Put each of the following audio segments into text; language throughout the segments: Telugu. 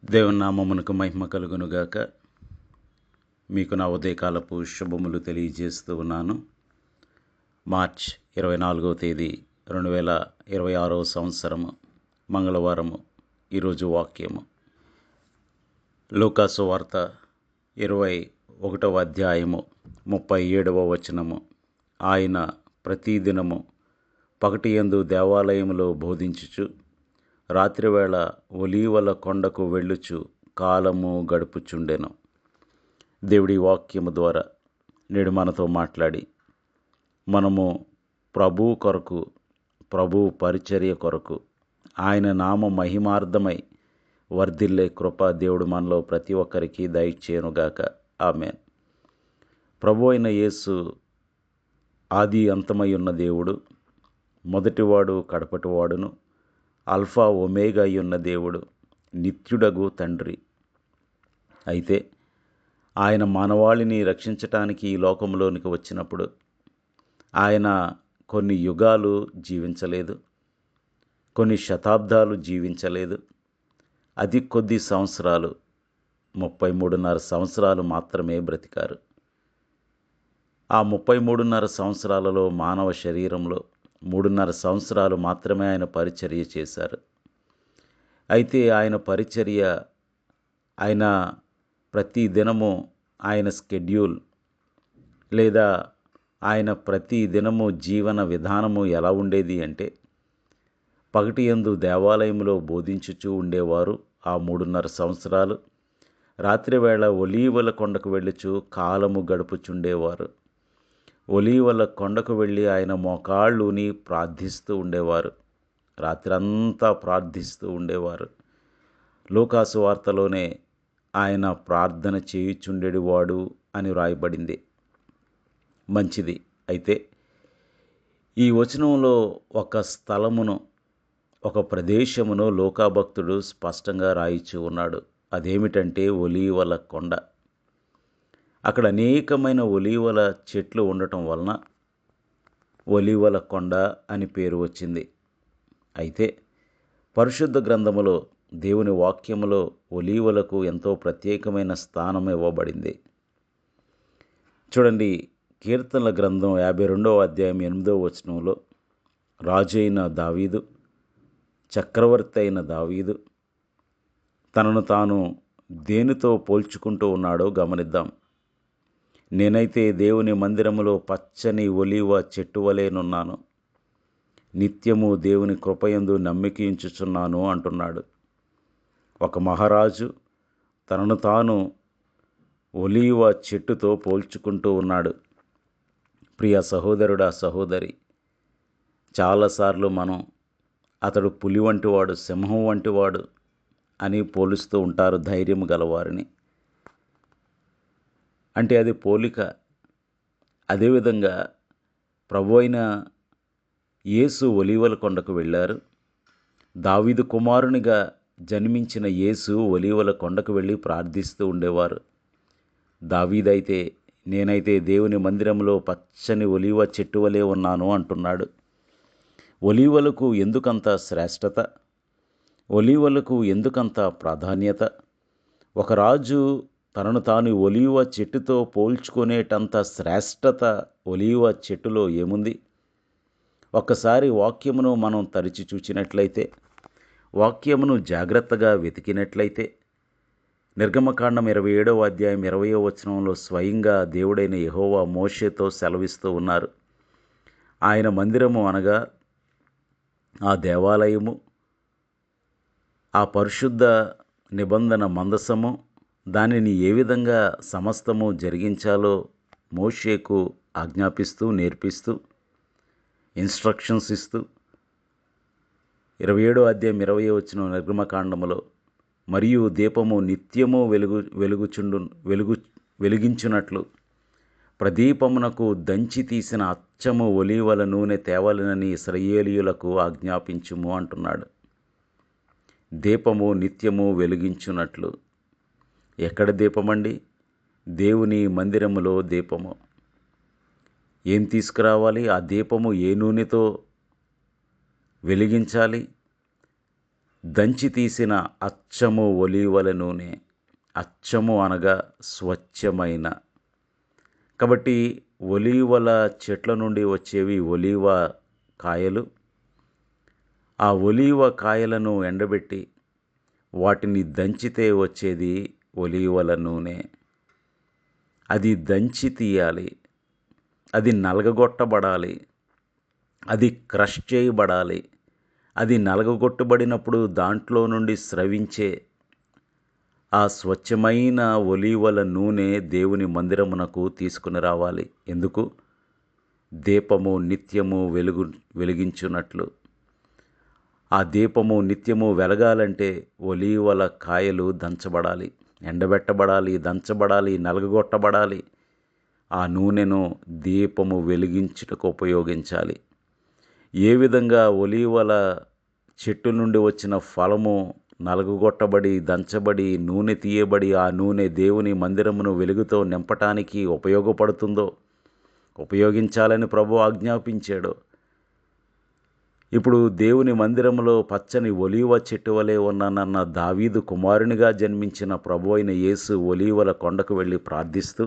దేవుని నామమునకు మహిమ కలుగునుగాక. మీకు నా ఉదయకాలపు శుభములు తెలియజేస్తూ ఉన్నాను. మార్చ్ 24వ తేదీ 2026 సంవత్సరము మంగళవారము. ఈరోజు వాక్యము లూకాసు వార్త 21వ అధ్యాయము 37వ వచనము. ఆయన ప్రతిదినము పగటియందు దేవాలయములో బోధించుచు రాత్రివేళ ఒలీవల కొండకు వెళ్ళుచు కాలము గడుపుచుండెను. దేవుడి వాక్యము ద్వారా నేడు మనతో మాట్లాడి మనము ప్రభు కొరకు, ప్రభు పరిచర్య కొరకు, ఆయన నామ మహిమార్థమై వర్ధిల్లే కృప దేవుడు మనలో ప్రతి ఒక్కరికి దయచేయునుగాక. ఆమేన్. ప్రభు అయిన యేసు ఆది అంతమై ఉన్న దేవుడు, మొదటివాడు కడపటివాడును, ఆల్ఫా ఒమేగా అయ్యున్న దేవుడు, నిత్యుడగు తండ్రి. అయితే ఆయన మానవాళిని రక్షించటానికి ఈ లోకంలోనికి వచ్చినప్పుడు ఆయన కొన్ని యుగాలు జీవించలేదు, కొన్ని శతాబ్దాలు జీవించలేదు. అతి కొద్ది సంవత్సరాలు, 33.5 సంవత్సరాలు మాత్రమే బ్రతికారు. ఆ 33.5 సంవత్సరాలలో మానవ శరీరంలో 3.5 సంవత్సరాలు మాత్రమే ఆయన పరిచర్య చేశారు. అయితే ఆయన పరిచర్య, ఆయన ప్రతి దినము ఆయన స్కెడ్యూల్ లేదా ఆయన ప్రతి దినము జీవన విధానము ఎలా ఉండేది అంటే, పగటియందు దేవాలయంలో బోధించుచూ ఉండేవారు ఆ 3.5 సంవత్సరాలు. రాత్రివేళ ఒలీవల కొండకు వెళ్ళుచు కాలము గడుపుచుండేవారు. ఒలీవల కొండకు వెళ్ళి ఆయన మోకాళ్ళుని ప్రార్థిస్తూ ఉండేవారు. రాత్రంతా ప్రార్థిస్తూ ఉండేవారు. లూకాసు వార్తలోనే ఆయన ప్రార్థన చేయుచుండేవాడు అని వ్రాయబడింది. మంచిది. అయితే ఈ వచనంలో ఒక స్థలమును, ఒక ప్రదేశమును లోకాభక్తుడు స్పష్టంగా రాయిచి ఉన్నాడు. అదేమిటంటే ఒలీవల కొండ. అక్కడ అనేకమైన ఒలీవల చెట్లు ఉండటం వలన ఒలీవల కొండ అని పేరు వచ్చింది. అయితే పరిశుద్ధ గ్రంథములో, దేవుని వాక్యములో ఒలీవలకు ఎంతో ప్రత్యేకమైన స్థానం ఇవ్వబడింది. చూడండి, కీర్తనల గ్రంథం 52వ అధ్యాయం 8వ వచనంలో రాజు అయిన దావీదు, చక్రవర్తి అయిన దావీదు తనను తాను దేనితో పోల్చుకుంటూ ఉన్నాడో గమనిద్దాం. నేనైతే దేవుని మందిరములో పచ్చని ఒలీవ చెట్టు వలెనున్నాను, నిత్యము దేవుని కృపయందు నమ్మికించుచున్నాను అంటున్నాడు. ఒక మహారాజు తనను తాను ఒలీవ చెట్టుతో పోల్చుకుంటూ ఉన్నాడు. ప్రియ సహోదరుడా, సహోదరి, చాలాసార్లు మనం అతడు పులి వంటివాడు, సింహం వంటివాడు అని పోలుస్తూ ఉంటారు ధైర్యం గలవారిని. అంటే అది పోలిక. అదేవిధంగా ప్రభు అయిన యేసు ఒలీవల కొండకు వెళ్ళారు. దావీదు కుమారునిగా జన్మించిన యేసు ఒలీవల కొండకు వెళ్ళి ప్రార్థిస్తూ ఉండేవారు. దావీదైతే నేనైతే దేవుని మందిరంలో పచ్చని ఒలీవ చెట్టు వలె ఉన్నాను అంటున్నాడు. ఒలీవలకు ఎందుకంత శ్రేష్టత? ఒలీవలకు ఎందుకంత ప్రాధాన్యత? ఒక రాజు తనను తాను ఒలీవ చెట్టుతో పోల్చుకునేటంత శ్రేష్టత ఒలీవ చెట్టులో ఏముంది? ఒక్కసారి వాక్యమును మనం తరిచి చూచినట్లయితే, వాక్యమును జాగ్రత్తగా వెతికినట్లయితే, నిర్గమకాండం 27వ అధ్యాయం 20వ వచనంలో స్వయంగా దేవుడైన యెహోవా మోషేతో సెలవిస్తూ ఉన్నారు. ఆయన మందిరము అనగా ఆ దేవాలయము, ఆ పరిశుద్ధ నిబంధన మందసము, దానిని ఏ విధంగా సమస్తము జరిగించాలో మోషేకు ఆజ్ఞాపిస్తూ, నేర్పిస్తూ, ఇన్స్ట్రక్షన్స్ ఇస్తూ 27వ అధ్యాయం 20వ వచనం నిర్గమకాండములో, మరియు దీపము నిత్యము వెలిగించున్నట్లు ప్రదీపమునకు దంచి తీసిన అచ్చము ఒలీవల నూనె తేవలనని ఇశ్రాయేలీయులకు ఆజ్ఞాపించుము అంటున్నాడు. దీపము నిత్యము వెలిగించున్నట్లు. ఎక్కడ దీపమండి? దేవుని మందిరములో దీపము. ఏం తీసుకురావాలి? ఆ దీపము ఏ నూనెతో వెలిగించాలి? దంచి తీసిన అచ్చము ఒలీవల నూనె. అచ్చము అనగా స్వచ్ఛమైన. కాబట్టి ఒలీవల చెట్ల నుండి వచ్చేవి ఒలీవ కాయలు. ఆ ఒలీవ కాయలను ఎండబెట్టి వాటిని దంచితే వచ్చేది ఒలీవల నూనె. అది దంచి తీయాలి, అది నలగగొట్టబడాలి, అది క్రష్ చేయబడాలి. అది నలగగొట్టబడినప్పుడు దాంట్లో నుండి స్రవించే ఆ స్వచ్ఛమైన ఒలీవల నూనె దేవుని మందిరమునకు తీసుకుని రావాలి. ఎందుకు? దీపము నిత్యము వెలిగించున్నట్లు. ఆ దీపము నిత్యము వెలగాలంటే ఒలీవల కాయలు దంచబడాలి, ఎండబెట్టబడాలి, దంచబడాలి, నలగగొట్టబడాలి. ఆ నూనెను దీపము వెలిగించుటకు ఉపయోగించాలి. ఏ విధంగా ఒలీవల చెట్టు నుండి వచ్చిన ఫలము నలగగొట్టబడి, దంచబడి, నూనె తీయబడి, ఆ నూనె దేవుని మందిరమును వెలుగుతో నింపటానికి ఉపయోగపడుతుందో, ఉపయోగించాలని ప్రభువు ఆజ్ఞాపించాడో, ఇప్పుడు దేవుని మందిరములో పచ్చని ఒలీవ చెట్టు వలె ఉన్నానన్న దావీదు కుమారునిగా జన్మించిన ప్రభు అయిన యేసు ఒలీవల కొండకు వెళ్ళి ప్రార్థిస్తూ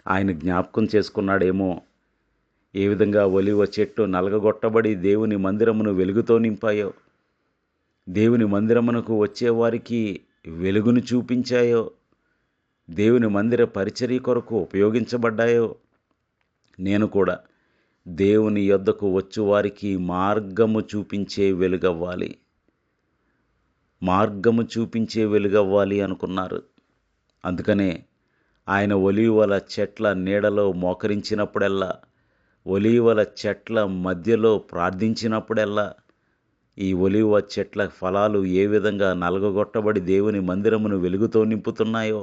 ఆయన జ్ఞాపకం చేసుకున్నాడేమో. ఏ విధంగా ఒలీవ చెట్టు నలగగొట్టబడి దేవుని మందిరమును వెలుగుతో నింపాయో, దేవుని మందిరమునకు వచ్చేవారికి వెలుగును చూపించాయో, దేవుని మందిర పరిచర్య కొరకు ఉపయోగించబడ్డాయో, నేను కూడా దేవుని యొద్దకు వచ్చువారికి మార్గము చూపించే వెలుగవ్వాలి, మార్గము చూపించే వెలుగవ్వాలి అనుకున్నారు. అందుకనే ఆయన ఒలీవల చెట్ల నీడలో మోకరించినప్పుడల్లా, ఒలీవల చెట్ల మధ్యలో ప్రార్థించినప్పుడల్లా, ఈ ఒలీవ చెట్ల ఫలాలు ఏ విధంగా నలగగొట్టబడి దేవుని మందిరమును వెలుగుతో నింపుతున్నాయో,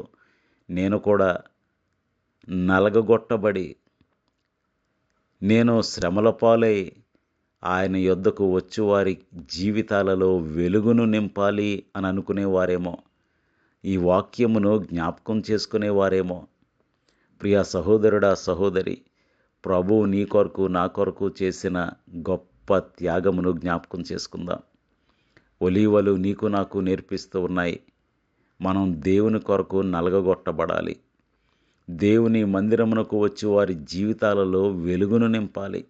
నేను కూడా నలగగొట్టబడి, నేను శ్రమల పాలై ఆయన యొద్దకు వచ్చువారి జీవితాలలో వెలుగును నింపాలి అని అనుకునేవారేమో, ఈ వాక్యమును జ్ఞాపకం చేసుకునేవారేమో. ప్రియ సహోదరుడా, సహోదరి, ప్రభువు నీ కొరకు నా కొరకు చేసిన గొప్ప త్యాగమును జ్ఞాపకం చేసుకుందాం. ఒలీవలు నీకు నాకు నేర్పిస్తూ ఉన్నాయి, మనం దేవుని కొరకు నలగగొట్టబడాలి. దేవుని మందిరమునకు వచ్చి వారి జీవితాలలో వెలుగును నింపాలి.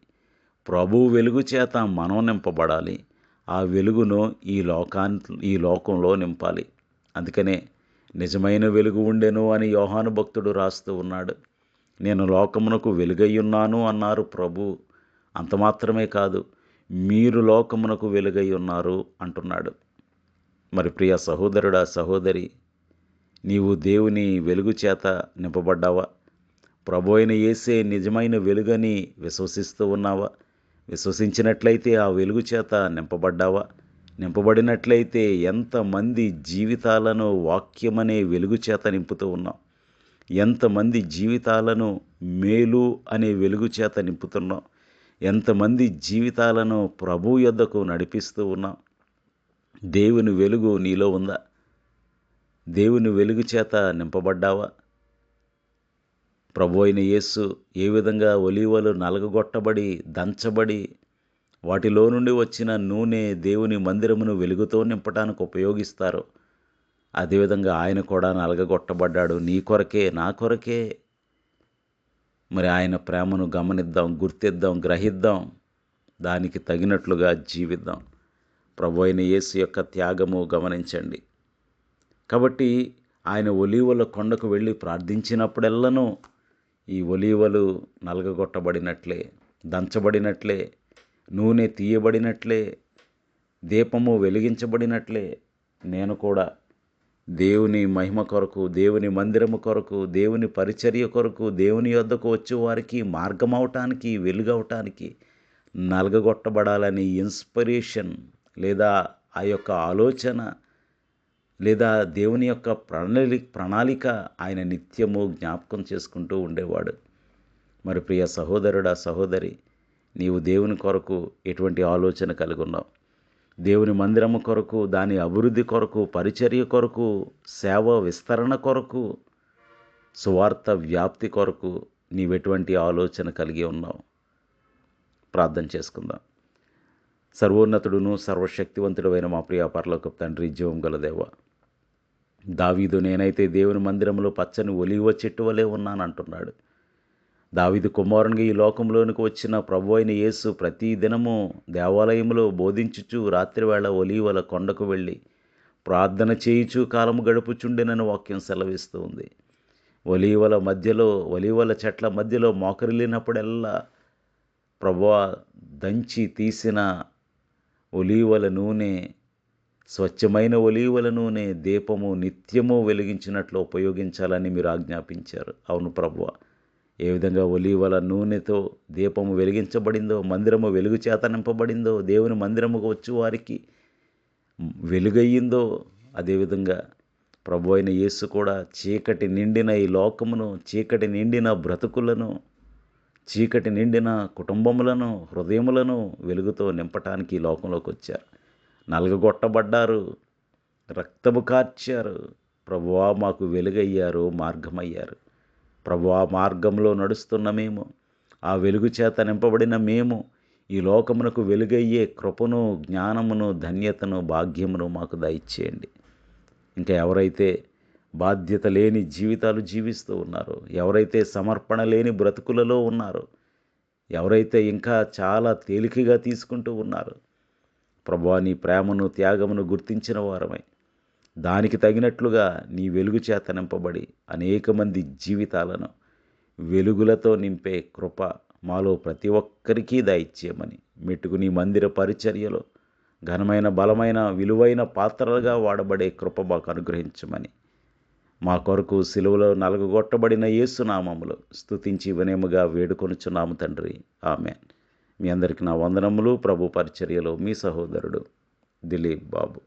ప్రభువు వెలుగు చేత మనం నింపబడాలి. ఆ వెలుగును ఈ లోకంలో నింపాలి. అందుకనే నిజమైన వెలుగు ఉండెను అని యోహాను భక్తుడు రాస్తూ ఉన్నాడు. నేను లోకమునకు వెలుగయ్యున్నాను అన్నారు ప్రభు. అంత మాత్రమే కాదు, మీరు లోకమునకు వెలుగై ఉన్నారు అంటున్నాడు. మరి ప్రియ సహోదరుడా, సహోదరి, నీవు దేవుని వెలుగు చేత నింపబడ్డావా? ప్రభు అయిన యేసే నిజమైన వెలుగని విశ్వసిస్తూ ఉన్నావా? విశ్వసించినట్లయితే ఆ వెలుగు చేత నింపబడ్డావా? నింపబడినట్లయితే ఎంతమంది జీవితాలను వాక్యమనే వెలుగు చేత నింపుతూ ఉన్నాం. ఎంతమంది జీవితాలను మేలు అనే వెలుగు చేత నింపుతున్నాం. ఎంతమంది జీవితాలను ప్రభు యొద్దకు నడిపిస్తూ ఉన్నాం. దేవుని వెలుగు నీలో ఉందా? దేవుని వెలుగు చేత నింపబడ్డావా? ప్రభు అయిన యేసు ఏ విధంగా ఒలీవలు నలగగొట్టబడి, దంచబడి, వాటిలో నుండి వచ్చిన నూనె దేవుని మందిరమును వెలుగుతో నింపడానికి ఉపయోగిస్తారో, అదేవిధంగా ఆయన కూడా నలగగొట్టబడ్డాడు నీ కొరకే, నా కొరకే. మరి ఆయన ప్రేమను గమనిద్దాం, గుర్తిద్దాం, గ్రహిద్దాం, దానికి తగినట్లుగా జీవిద్దాం. ప్రభు అయిన యేసు యొక్క త్యాగము గమనించండి. కాబట్టి ఆయన ఒలీవల కొండకు వెళ్ళి ప్రార్థించినప్పుడెల్లను ఈ ఒలీవలు నలగగొట్టబడినట్లే, దంచబడినట్లే, నూనె తీయబడినట్లే, దీపము వెలిగించబడినట్లే నేను కూడా దేవుని మహిమ కొరకు, దేవుని మందిరము కొరకు, దేవుని పరిచర్య కొరకు, దేవుని యొద్దకు వచ్చే వారికి మార్గమవటానికి, వెలుగవటానికి నలగగొట్టబడాలని ఇన్స్పిరేషన్ లేదా ఆ యొక్క ఆలోచన లేదా దేవుని యొక్క ప్రణాళిక ఆయన నిత్యము జ్ఞాపకం చేసుకుంటూ ఉండేవాడు. మరి ప్రియ సహోదరుడా, సహోదరి, నీవు దేవుని కొరకు ఎటువంటి ఆలోచన కలిగి ఉన్నావు? దేవుని మందిరము కొరకు, దాని అభివృద్ధి కొరకు, పరిచర్య కొరకు, సేవ విస్తరణ కొరకు, సువార్త వ్యాప్తి కొరకు నీవెటువంటి ఆలోచన కలిగి ఉన్నావు? ప్రార్థన చేసుకుందాం. సర్వోన్నతుడును సర్వశక్తివంతుడైన మా ప్రియ పరలోకపు తండ్రి, జీవం గల దేవ, దావీదు నేనైతే దేవుని మందిరంలో పచ్చని ఒలీవ చెట్టు వలె ఉన్నానంటున్నాడు. దావీదు కుమారునిగా ఈ లోకంలోనికి వచ్చిన ప్రభు అయిన యేసు ప్రతి దినము దేవాలయంలో బోధించుచు రాత్రివేళ ఒలీవల కొండకు వెళ్ళి ప్రార్థన చేయుచు కాలము గడుపుచుండెనని వాక్యం సెలవిస్తూ ఉంది. ఒలీవల చెట్ల మధ్యలో మోకరిల్లినప్పుడల్లా ప్రభువా, దంచి తీసిన ఒలీవల నూనె, స్వచ్ఛమైన ఒలీవల నూనె దీపము నిత్యము వెలిగించినట్లు ఉపయోగించాలని మీరు ఆజ్ఞాపించారు. అవును ప్రభువా, ఏ విధంగా ఒలీవల నూనెతో దీపము వెలిగించబడిందో, మందిరము వెలుగు చేత నింపబడిందో, దేవుని మందిరముకు వచ్చి వారికి వెలుగయ్యిందో, అదేవిధంగా ప్రభు అయిన యేసు కూడా చీకటి నిండిన ఈ లోకమును, చీకటి నిండిన బ్రతుకులను, చీకటి నిండిన కుటుంబములను, హృదయములను వెలుగుతో నింపటానికి ఈ లోకంలోకి వచ్చారు. నలగగొట్టబడ్డారు, రక్తము కార్చారు. ప్రభువా, మాకు వెలుగయ్యారు, మార్గమయ్యారు. ప్రభువా, మార్గంలో నడుస్తున్న మేము, ఆ వెలుగు చేత నింపబడిన మేము ఈ లోకమునకు వెలుగయ్యే కృపను, జ్ఞానమును, ధన్యతను, భాగ్యమును మాకు దయచేయండి. ఇంకా ఎవరైతే బాధ్యత లేని జీవితాలు జీవిస్తూ ఉన్నారో, ఎవరైతే సమర్పణ లేని బ్రతుకులలో ఉన్నారో, ఎవరైతే ఇంకా చాలా తేలికగా తీసుకుంటూ ఉన్నారో, ప్రభువా, నీ ప్రేమను, త్యాగమును గుర్తించిన వారమై దానికి తగినట్లుగా నీ వెలుగు చేత నింపబడి అనేక మంది జీవితాలను వెలుగులతో నింపే కృప మాలో ప్రతి ఒక్కరికి దయచేయమని, మెట్టుకు నీ మందిర పరిచర్యలో ఘనమైన, బలమైన, విలువైన పాత్రలుగా వాడబడే కృప మాకు అనుగ్రహించమని, మా కొరకు సిలువలో నలగగొట్టబడిన యేసు నామములో స్తుతించి వినయముగా వేడుకొనుచున్నాము తండ్రి. ఆమేన్. మీ అందరికీ నా వందనములు. ప్రభు పరిచర్యలో మీ సహోదరుడు దిలీప్ బాబు.